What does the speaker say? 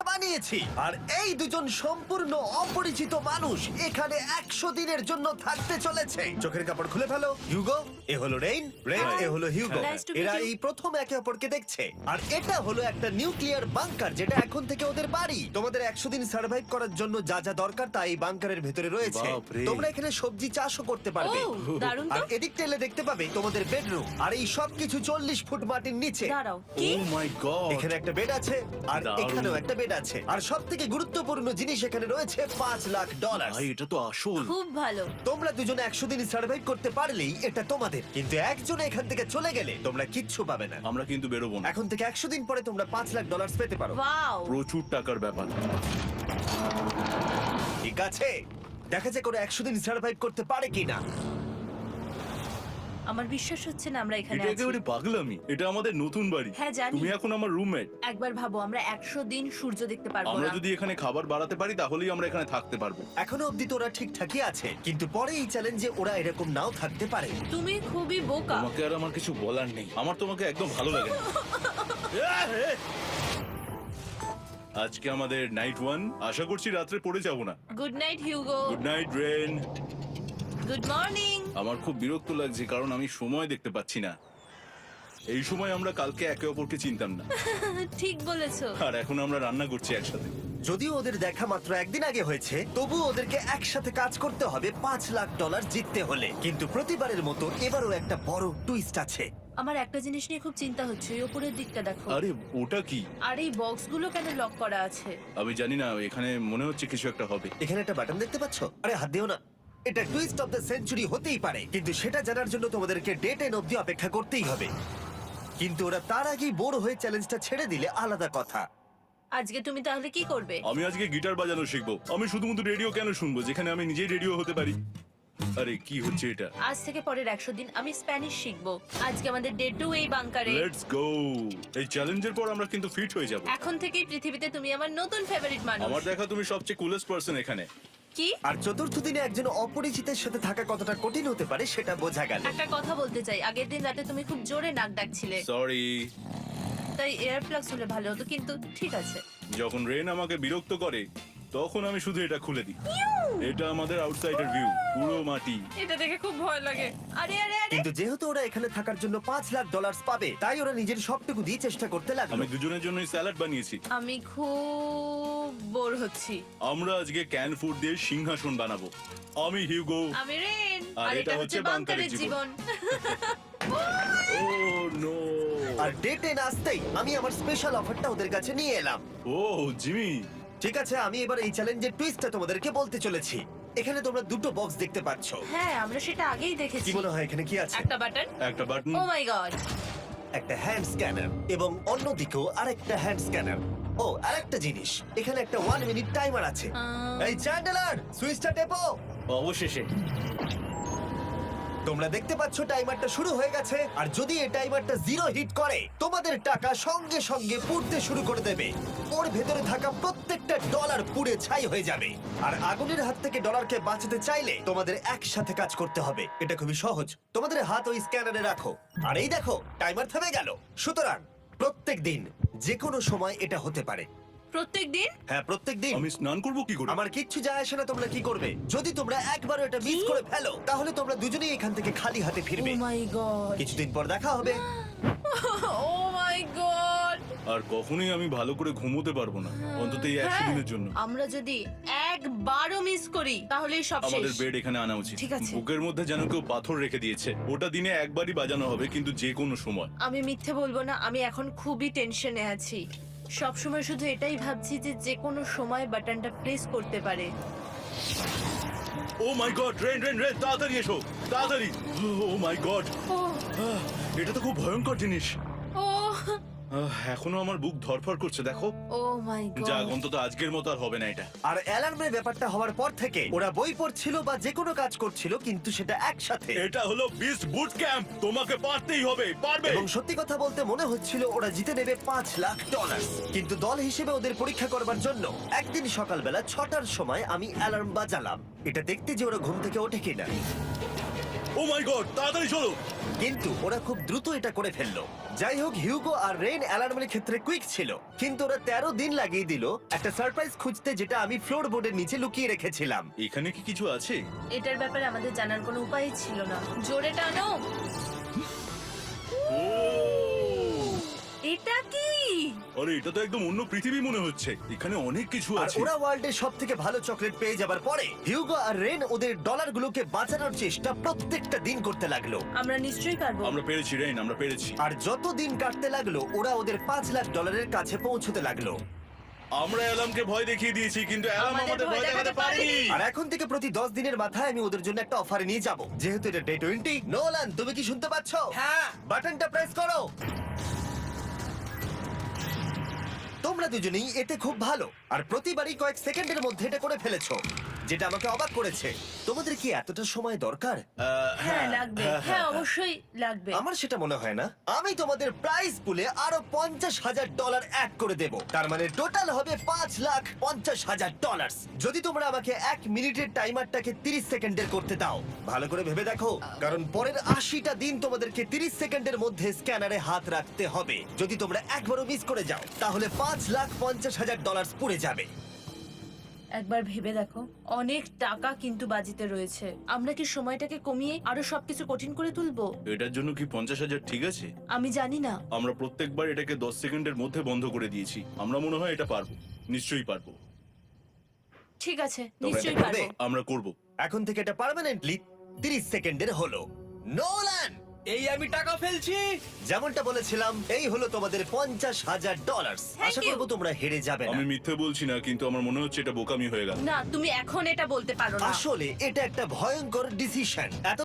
বানিয়েছি। আর এই দুজন সম্পূর্ণ অপরিচিত মানুষ এখানে 100 দিনের জন্য থাকতে চলেছে। চোখের কাপড় খুলে ফেলো। হিউগো, এ হলো রেইন, এ হলো হিউগো। Nice to meet এরা you. এই প্রথম একে অপরকে দেখছে। আর এটা হলো একটা নিউক্লিয়ার বাংকার, যেটা এখন থেকে ওদের বাড়ি। তোমাদের 100 দিন সার্ভাইভ করার জন্য যা যা দরকার তা এই বাংকারের ভেতরে রয়েছে। বাপরে। তোমরা এখানে সবজি চাষও করতে পারবে। ও, দারুণ তো। আর এদিক টেলে দেখতে পাবে তোমাদের বেডরুম। আর এই সব কিছু 40 ফুট মাটির নিচে। দাঁড়াও, কি? ও মাই গড। এখানে একটা বেড আছে, আর দারুণ। এখানেও একটা বেড আছে। আর সব থেকে গুরুত্বপূর্ণ জিনিস এখানে রয়েছে $5,00,000। ভাই এটা তো আসল। খুব ভালো। তোমরা দুজনে 100 দিন সার্ভাইভ করতে পারলেই এটা তোমাদের। কিন্তু একজন এখান থেকে চলে গেলে তোমরা কিচ্ছু পাবে না। আমরা কিন্তু বেরোবো না। এখন থেকে 100 দিন পরে তোমরা $5,00,000 পেতে পারো। ওয়াও। প্রচুর টাকার ব্যাপার। ঠিক আছে, দেখা যাক ওরা 100 দিন সার্ভাইভ করতে পারে কিনা। আমার বিশ্বাস হচ্ছে না আমরা এখানে এটা আছি। একেবারে পাগলামি। এটা আমাদের নতুন বাড়ি। হ্যাঁ, জানি। তুমি এখন আমার রুমমেট। একবার ভাবো, আমরা 100 দিন সূর্য দেখতে পারবো আমরা না। যদি এখানে খাবার বাড়াতে পারি তাহলেই আমরা এখানে থাকতে পারবো। এখনো অব্দি তো ওরা ঠিকঠাকই আছে, কিন্তু পরে এই চ্যালেঞ্জে ওরা এরকম নাও থাকতে পারে। তুমি খুবই বোকা। তোমাকে আর আমার কিছু বলার নেই। আমার তোমাকে একদম ভালো লাগে না। আজকে আমাদের নাইট 1। আশা করছি রাত্রে পড়ে যাব না। Good night Hugo. Good night Ren. Good morning. আমার খুব বিরক্ত লাগছে কারণ আমি সময় দেখতে পাচ্ছি না। এই সময় আমরা কালকে একে অপরকে চিনতাম না, ঠিক বলেছো। আর এখন আমরা রান্না করছি একসাথে। যদিও ওদের দেখা মাত্র একদিন আগে হয়েছে, তবু ওদেরকে একসাথে কাজ করতে হবে $5,00,000 জিততে হলে। কিন্তু প্রতিবারের মতো এবারও একটা বড় টুইস্ট আছে। আমার একটা জিনিস নিয়ে খুব চিন্তা হচ্ছে, ওই উপরের দিকটা দেখো। আরে ওটা কি? আর এই বক্সগুলো কেন লক করা আছে? আমি জানি না, এখানে মনে হচ্ছে কিছু একটা হবে। এখানে একটা বাটন দেখতে পাচ্ছ? আরে হাত দিও না। এটা টুইস্ট অফ দ্য সেঞ্চুরি হতেই পারে, কিন্তু সেটা জানার জন্য তোমাদেরকে ডে 10 অব্দি অপেক্ষা করতেই হবে। কিন্তু ওরা তার আগেই বোর হয়ে চ্যালেঞ্জটা ছেড়ে দিলে আলাদা কথা। আজকে তুমি তাহলে কি করবে? আমি আজকে গিটার বাজানো শিখবো। আমি শুধুমাত্র রেডিও কেন শুনবো যেখানে আমি নিজেই রেডিও হতে পারি? আরে কি হচ্ছে এটা? আজ থেকে পরের 100 দিন আমি স্প্যানিশ শিখবো। আজকে আমাদের ডে 2 এই বাংকারে। Let's go. এই চ্যালেঞ্জের পর আমরা কিন্তু ফিট হয়ে যাব। এখন থেকেই পৃথিবীতে তুমি আমার নতুন ফেভারিট মানুষ। আমার দেখা তুমি সবচেয়ে কুলেস্ট পারসন এখানে। কি? আর চতুর্থ দিনে একজন অপরিচিতের সাথে থাকা কতটা কঠিন হতে পারে সেটা বোঝা গেল। একটা কথা বলতে চাই, আগের দিন রাতে তুমি খুব জোরে নাক ডাকছিলে, সরি। তাই এয়ার প্লাগস হলে ভালো হতো, কিন্তু ঠিক আছে। যখন রেন আমাকে বিরক্ত করে তখন আমি শুধু এটা খুলে দিই। এটা আমাদের আউটসাইডার ভিউ, পুরো মাটি। এটা দেখে খুব ভয় লাগে। আরে আরে আরে, কিন্তু যেহেতু ওরা এখানে থাকার জন্য $5,00,000 পাবে, তাই ওরা নিজের সবটুকু দিয়ে চেষ্টা করতে লাগলো। আমি দুজনের জন্যই স্যালাড বানিয়েছি। আমি খুব বোর হচ্ছি। আমরা আজকে ক্যান ফুড দিয়ে সিংহাসন বানাবো। আমি হিউগো। আমি রেন, আর আর এটা এটা হচ্ছে হচ্ছে বাংকারের বাংকারের জীবন। ও নো। আর ডে 10 আসতেই আমি আমার স্পেশাল অফারটা ওদের কাছে নিয়ে এলাম। ও জিমি। ঠিক আছে, আমি এবার এই চ্যালেঞ্জের টুইস্টটা তোমাদেরকে বলতে চলেছি। এখানে তোমরা দুটো বক্স দেখতে পাচ্ছ। হ্যাঁ, আমরা সেটা আগেই কি দেখেছি। মনে হয় এখানে কি আছে? একটা বাটন। একটা বাটন। ও মাই গড। একটা হ্যান্ড স্ক্যানার, এবং অন্যদিকেও আরেকটা হ্যান্ড স্ক্যানার। ও, আরেকটা জিনিস, এখানে একটা 1 মিনিট টাইমার আছে। এই চ্যান্ডেলার, সুইচটা টেপো। অবশেষে। তোমরা দেখতে পাচ্ছ টাইমারটা শুরু হয়ে গেছে। আর যদি এই টাইমারটা 0 হিট করে, তোমাদের টাকা সঙ্গে সঙ্গে পুড়তে শুরু করে দেবে। ওর ভেতরে থাকা প্রত্যেকটা ডলার পুড়ে ছাই হয়ে যাবে। আর আগুনের হাত থেকে ডলারকে বাঁচাতে চাইলে তোমাদের একসাথে কাজ করতে হবে। এটা খুবই সহজ। তোমাদের হাত ওই স্ক্যানারে রাখো, আর এই দেখো টাইমার থেমে গেল। সুতরাং প্রত্যেক দিন যে কোনো সময় এটা হতে পারে। প্রত্যেকদিন? হ্যাঁ, প্রত্যেক দিন। আমি স্নান করব কি করে? আমার কিচ্ছু যায় আসে না তোমরা কি করবে। যদি তোমরা একবারও এটা মিস করে ফেলো, তাহলে তোমরা দুজনেই এখান থেকে খালি হাতে ও ফিরবে। মাই গড। কিছুদিন পর দেখা হবে। ও মাই গড। আর কখনোই আমি ভালো করে ঘুমোতে পারবো না, অন্তত এই 100 দিনের জন্য। আমরা যদি একবারও মিস করি তাহলেই সব শেষ। আমাদের বেড এখানে আনা উচিত। ঠিক আছে। বুকের মধ্যে যেন কেউ পাথর রেখে দিয়েছে। ওটা দিনে একবারই বাজানো হবে, কিন্তু যে কোনো সময়। আমি মিথ্যে বলবো না, আমি এখন খুবই টেনশনে আছি। সব সময় শুধু এটাই ভাবছি যে যে কোনো সময় বাটনটা প্রেস করতে পারে। ও মাই গড, রেন রেন রেন, তাড়াতাড়ি এসো, তাড়াতাড়ি। ও মাই গড, ও এটা তো খুব ভয়ঙ্কর জিনিস। ও এখনো আমার বুক ধরফর করছে, দেখো। ও মাই যাক, গড। অন্তত আজকের মতো আর হবে না এটা। আর অ্যালার্মের ব্যাপারটা হওয়ার পর থেকে ওরা বই পড়ছিল বা যে কোনো কাজ করছিল, কিন্তু সেটা একসাথে। এটা হলো বিস্ট বুট ক্যাম্প, তোমাকে পারতেই হবে, পারবে। এবং সত্যি কথা বলতে মনে হচ্ছিল ওরা জিতে নেবে $5,00,000। কিন্তু দল হিসেবে ওদের পরীক্ষা করবার জন্য একদিন সকালবেলা 6টার সময় আমি অ্যালার্ম বাজালাম, এটা দেখতে যে ওরা ঘুম থেকে ওঠে কিনা। ও ও মাই গড, তাড়াতাড়ি চলো। কিন্তু ওরা খুব দ্রুত এটা করে ফেললো। যাই হোক, হিউগো আর রেন অ্যালার্মের ক্ষেত্রে কুইক ছিল, কিন্তু ওরা 13 দিন লাগিয়ে দিল একটা সারপ্রাইজ খুঁজতে, যেটা আমি ফ্লোর বোর্ডের নিচে লুকিয়ে রেখেছিলাম। এখানে কি কিছু আছে? এটার ব্যাপারে আমাদের জানার কোনো উপায় ছিল না। জোরে টানো। ও এটা কি? আরে, এটা তো একদম অন্য পৃথিবী মনে হচ্ছে। এখানে অনেক কিছু আর আছে। ওরা ওয়ার্ল্ডের সব থেকে ভালো চকলেট পেয়ে যাবার পরে হিউগো আর রেন ওদের ডলারগুলোকে বাঁচানোর চেষ্টা প্রত্যেকটা দিন করতে লাগলো। আমরা নিশ্চয়ই পারবো। আমরা পেরেছি রেইন, আমরা পেরেছি। আর যত দিন কাটতে লাগলো, ওরা ওদের $5,00,000 কাছে পৌঁছতে লাগলো। আমরা অ্যালামকে ভয় দেখিয়ে দিয়েছি, কিন্তু অ্যালাম আমাদের ভয় দেখাতে পারেনি। আর এখন থেকে প্রতি 10 দিনের মাথায় আমি ওদের জন্য একটা অফার নিয়ে যাব, যেহেতু এটা ডে 20। নোলান, তুমি কি শুনতে পাচ্ছ? হ্যাঁ। বাটনটা প্রেস করো। তোমরা দুজনেই এতে খুব ভালো, আর প্রতিবারই কয়েক সেকেন্ডের মধ্যে এটা করে ফেলেছো, যেটা আমাকে অবাক করেছে। তোমাদের কি এতটা সময় দরকার? হ্যাঁ লাগবে, হ্যাঁ অবশ্যই লাগবে। আমার সেটা মনে হয় না। আমি তোমাদের প্রাইস পুলে আরো $50,000 অ্যাড করে দেব, তার মানে টোটাল হবে $5,50,000। যদি তোমরা আমাকে 1 মিনিটের টাইমারটাকে 30 সেকেন্ডের করতে দাও। ভালো করে ভেবে দেখো, কারণ পরের 80টা দিন তোমাদেরকে 30 সেকেন্ডের মধ্যে স্ক্যানারে হাত রাখতে হবে। যদি তোমরা একবারও মিস করে যাও, তাহলে $5,50,000 পুড়ে যাবে। একবার ভেবে দেখো, অনেক টাকা কিন্তু বাজিতে রয়েছে। আমরা কি সময়টাকে কমিয়ে আরো সবকিছু কঠিন করে তুলবো? এটার জন্য কি 50,000 ঠিক আছে? আমি জানি না। আমরা প্রত্যেকবার এটাকে 10 সেকেন্ডের মধ্যে বন্ধ করে দিয়েছি। আমরা মনে হয় এটা পারবো, নিশ্চয়ই পারবো। ঠিক আছে, তোমরা নিশ্চয়ই এটা পারবো। করবে? আমরা করব। এখন থেকে এটা পার্মানেন্টলি 30 সেকেন্ডের হলো। নোলান, এই আমি টাকা ফেলছি। যেমনটা বলেছিলাম, এই হলো তোমাদের $50,000। Thank Asha you. করবো তোমরা হেরে যাবে না। আমি মিথ্যে বলছি না, কিন্তু আমার মনে হচ্ছে এটা বোকামি হয়ে গেল। না, তুমি এখন এটা বলতে পারো না। আসলে এটা একটা ভয়ঙ্কর ডিসিশন। এত